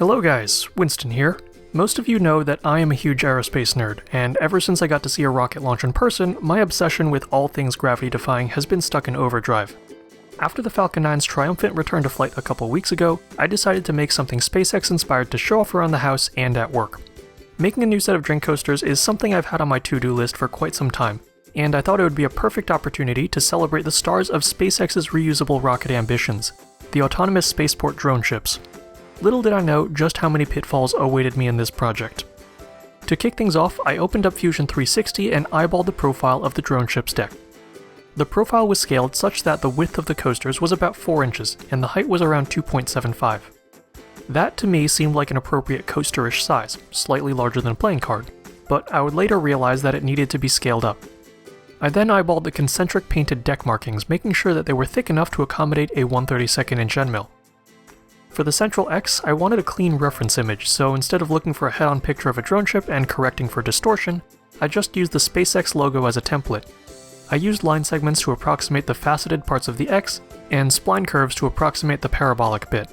Hello guys, Winston here. Most of you know that I am a huge aerospace nerd, and ever since I got to see a rocket launch in person, my obsession with all things gravity-defying has been stuck in overdrive. After the Falcon 9's triumphant return to flight a couple weeks ago, I decided to make something SpaceX inspired to show off around the house and at work. Making a new set of drink coasters is something I've had on my to-do list for quite some time, and I thought it would be a perfect opportunity to celebrate the stars of SpaceX's reusable rocket ambitions, the autonomous spaceport Droneships. Little did I know just how many pitfalls awaited me in this project. To kick things off, I opened up Fusion 360 and eyeballed the profile of the Droneship's deck. The profile was scaled such that the width of the coasters was about 4 inches, and the height was around 2.75. That to me seemed like an appropriate coaster-ish size, slightly larger than a playing card, but I would later realize that it needed to be scaled up. I then eyeballed the concentric painted deck markings, making sure that they were thick enough to accommodate a 1/32 inch end mill. For the central X, I wanted a clean reference image, so instead of looking for a head-on picture of a drone ship and correcting for distortion, I just used the SpaceX logo as a template. I used line segments to approximate the faceted parts of the X, and spline curves to approximate the parabolic bit.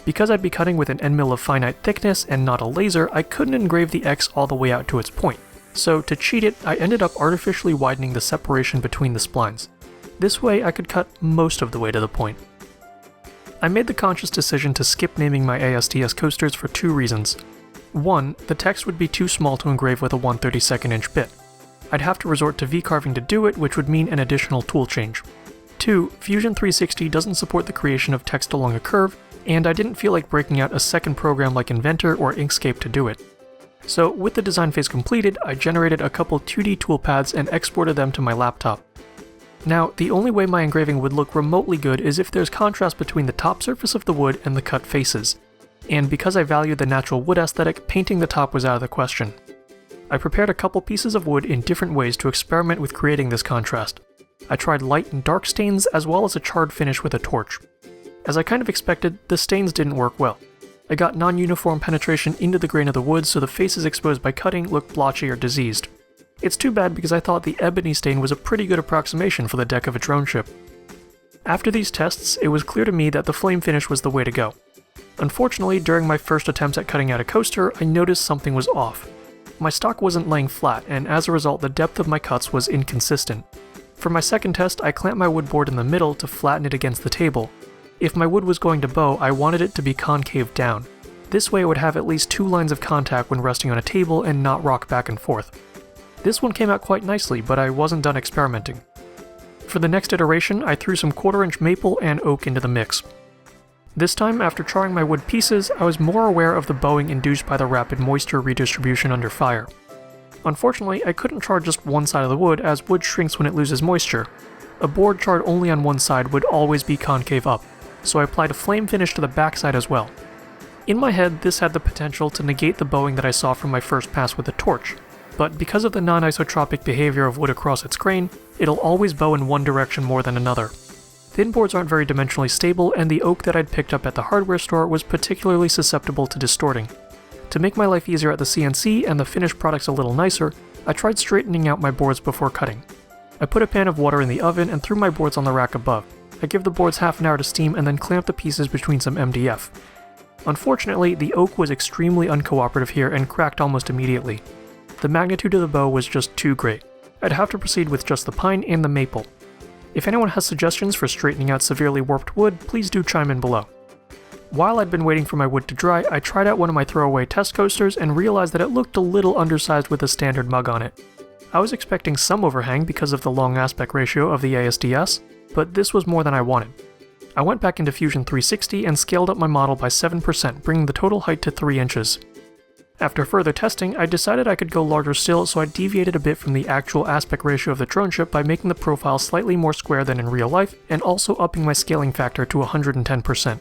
Because I'd be cutting with an end mill of finite thickness and not a laser, I couldn't engrave the X all the way out to its point, so to cheat it, I ended up artificially widening the separation between the splines. This way I could cut most of the way to the point. I made the conscious decision to skip naming my ASTS coasters for 2 reasons. 1, the text would be too small to engrave with a 1/32 inch bit. I'd have to resort to V-carving to do it, which would mean an additional tool change. 2, Fusion 360 doesn't support the creation of text along a curve, and I didn't feel like breaking out a second program like Inventor or Inkscape to do it. So with the design phase completed, I generated a couple 2D toolpaths and exported them to my laptop. Now, the only way my engraving would look remotely good is if there's contrast between the top surface of the wood and the cut faces, and because I valued the natural wood aesthetic, painting the top was out of the question. I prepared a couple pieces of wood in different ways to experiment with creating this contrast. I tried light and dark stains as well as a charred finish with a torch. As I kind of expected, the stains didn't work well. I got non-uniform penetration into the grain of the wood, so the faces exposed by cutting looked blotchy or diseased. It's too bad because I thought the ebony stain was a pretty good approximation for the deck of a drone ship. After these tests, it was clear to me that the flame finish was the way to go. Unfortunately, during my first attempts at cutting out a coaster, I noticed something was off. My stock wasn't laying flat, and as a result the depth of my cuts was inconsistent. For my second test, I clamped my wood board in the middle to flatten it against the table. If my wood was going to bow, I wanted it to be concave down. This way it would have at least 2 lines of contact when resting on a table and not rock back and forth. This one came out quite nicely, but I wasn't done experimenting. For the next iteration, I threw some 1/4-inch maple and oak into the mix. This time, after charring my wood pieces, I was more aware of the bowing induced by the rapid moisture redistribution under fire. Unfortunately, I couldn't char just one side of the wood, as wood shrinks when it loses moisture. A board charred only on one side would always be concave up, so I applied a flame finish to the backside as well. In my head, this had the potential to negate the bowing that I saw from my first pass with a torch, but because of the non-isotropic behavior of wood across its grain, it'll always bow in one direction more than another. Thin boards aren't very dimensionally stable, and the oak that I'd picked up at the hardware store was particularly susceptible to distorting. To make my life easier at the CNC and the finished products a little nicer, I tried straightening out my boards before cutting. I put a pan of water in the oven and threw my boards on the rack above. I give the boards half an hour to steam and then clamp the pieces between some MDF. Unfortunately, the oak was extremely uncooperative here and cracked almost immediately. The magnitude of the bow was just too great. I'd have to proceed with just the pine and the maple. If anyone has suggestions for straightening out severely warped wood, please do chime in below. While I'd been waiting for my wood to dry, I tried out one of my throwaway test coasters and realized that it looked a little undersized with a standard mug on it. I was expecting some overhang because of the long aspect ratio of the ASTS, but this was more than I wanted. I went back into Fusion 360 and scaled up my model by 7%, bringing the total height to 3 inches. After further testing, I decided I could go larger still, so I deviated a bit from the actual aspect ratio of the drone ship by making the profile slightly more square than in real life, and also upping my scaling factor to 110%.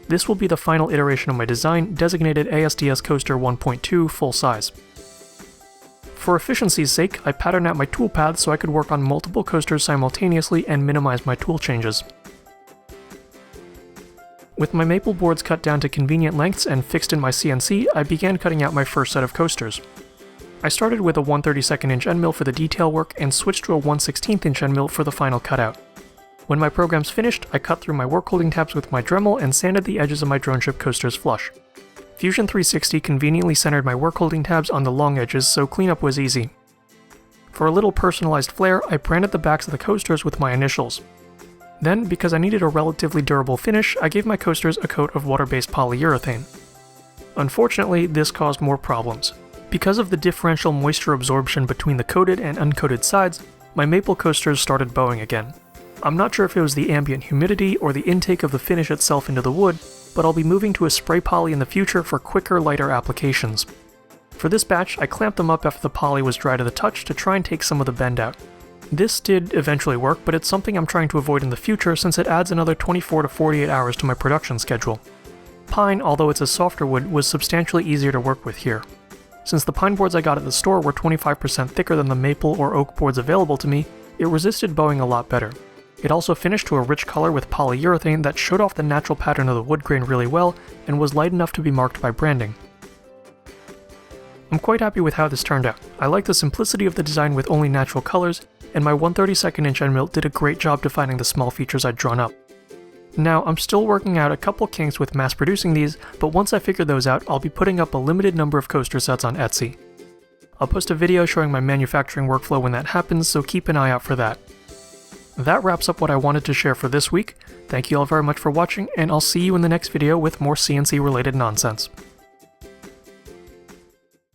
This will be the final iteration of my design, designated ASTS Coaster 1.2 full size. For efficiency's sake, I patterned out my toolpaths so I could work on multiple coasters simultaneously and minimize my tool changes. With my maple boards cut down to convenient lengths and fixed in my CNC, I began cutting out my first set of coasters. I started with a 1/32 inch end mill for the detail work and switched to a 1/16 inch end mill for the final cutout. When my program's finished, I cut through my work holding tabs with my Dremel and sanded the edges of my Droneship coasters flush. Fusion 360 conveniently centered my work holding tabs on the long edges, so cleanup was easy. For a little personalized flair, I branded the backs of the coasters with my initials. Then, because I needed a relatively durable finish, I gave my coasters a coat of water-based polyurethane. Unfortunately, this caused more problems. Because of the differential moisture absorption between the coated and uncoated sides, my maple coasters started bowing again. I'm not sure if it was the ambient humidity or the intake of the finish itself into the wood, but I'll be moving to a spray poly in the future for quicker, lighter applications. For this batch, I clamped them up after the poly was dry to the touch to try and take some of the bend out. This did eventually work, but it's something I'm trying to avoid in the future since it adds another 24 to 48 hours to my production schedule. Pine, although it's a softer wood, was substantially easier to work with here. Since the pine boards I got at the store were 25% thicker than the maple or oak boards available to me, it resisted bowing a lot better. It also finished to a rich color with polyurethane that showed off the natural pattern of the wood grain really well and was light enough to be marked by branding. I'm quite happy with how this turned out. I like the simplicity of the design with only natural colors, and my 1/32 inch end mill did a great job defining the small features I'd drawn up. Now, I'm still working out a couple kinks with mass producing these, but once I figure those out, I'll be putting up a limited number of coaster sets on Etsy. I'll post a video showing my manufacturing workflow when that happens, so keep an eye out for that. That wraps up what I wanted to share for this week. Thank you all very much for watching, and I'll see you in the next video with more CNC related nonsense.